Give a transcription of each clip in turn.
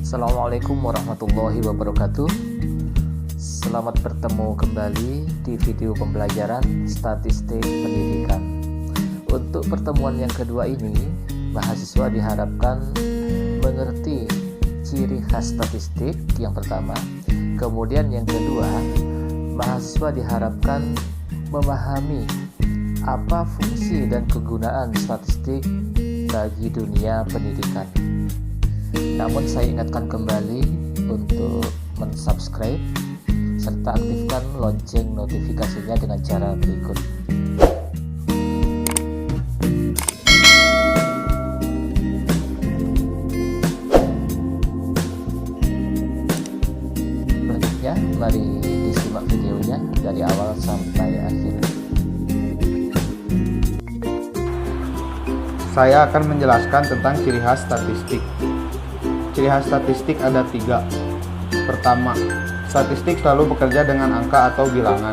Assalamualaikum warahmatullahi wabarakatuh. Selamat bertemu kembali di video pembelajaran statistik pendidikan. Untuk pertemuan yang kedua ini, mahasiswa diharapkan mengerti ciri khas statistik yang pertama. Kemudian yang kedua, mahasiswa diharapkan memahami apa fungsi dan kegunaan statistik bagi dunia pendidikan. Namun saya ingatkan kembali untuk mensubscribe serta aktifkan lonceng notifikasinya dengan cara berikut. Selanjutnya, mari disimak videonya dari awal sampai akhir. Saya akan menjelaskan tentang ciri khas statistik. Ciri khas statistik ada 3. Pertama, statistik selalu bekerja dengan angka atau bilangan.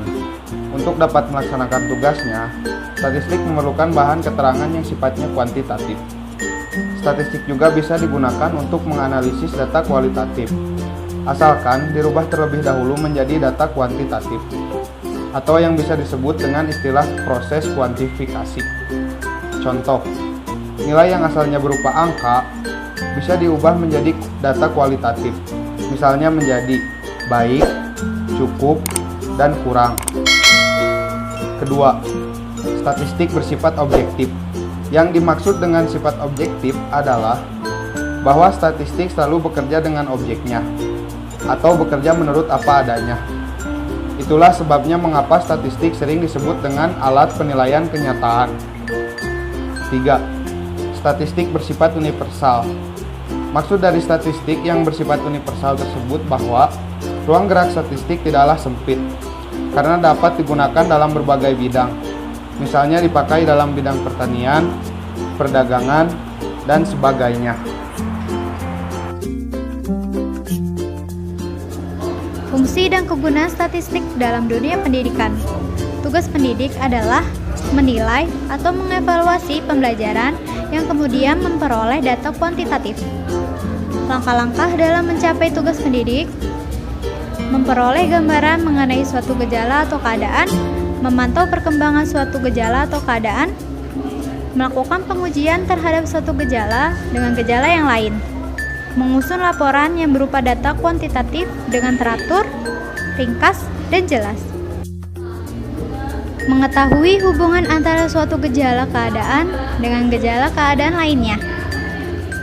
Untuk dapat melaksanakan tugasnya, statistik memerlukan bahan keterangan yang sifatnya kuantitatif. Statistik juga bisa digunakan untuk menganalisis data kualitatif, asalkan dirubah terlebih dahulu menjadi data kuantitatif, atau yang bisa disebut dengan istilah proses kuantifikasi. Contoh, nilai yang asalnya berupa angka bisa diubah menjadi data kualitatif, misalnya menjadi baik, cukup, dan kurang. Kedua, statistik bersifat objektif. Yang dimaksud dengan sifat objektif adalah bahwa statistik selalu bekerja dengan objeknya, atau bekerja menurut apa adanya. Itulah sebabnya mengapa statistik sering disebut dengan alat penilaian kenyataan. 3. Statistik bersifat universal. Maksud dari statistik yang bersifat universal tersebut bahwa ruang gerak statistik tidaklah sempit, karena dapat digunakan dalam berbagai bidang. Misalnya dipakai dalam bidang pertanian, perdagangan, dan sebagainya. Fungsi dan kegunaan statistik dalam dunia pendidikan. Tugas pendidik adalah menilai atau mengevaluasi pembelajaran yang kemudian memperoleh data kuantitatif. Langkah-langkah dalam mencapai tugas pendidik: memperoleh gambaran mengenai suatu gejala atau keadaan, memantau perkembangan suatu gejala atau keadaan, melakukan pengujian terhadap suatu gejala dengan gejala yang lain, mengusun laporan yang berupa data kuantitatif dengan teratur, ringkas, dan jelas. Mengetahui hubungan antara suatu gejala keadaan dengan gejala keadaan lainnya.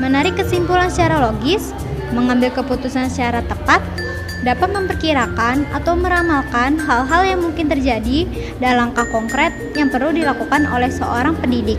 Menarik kesimpulan secara logis, mengambil keputusan secara tepat, dapat memperkirakan atau meramalkan hal-hal yang mungkin terjadi dan langkah konkret yang perlu dilakukan oleh seorang pendidik.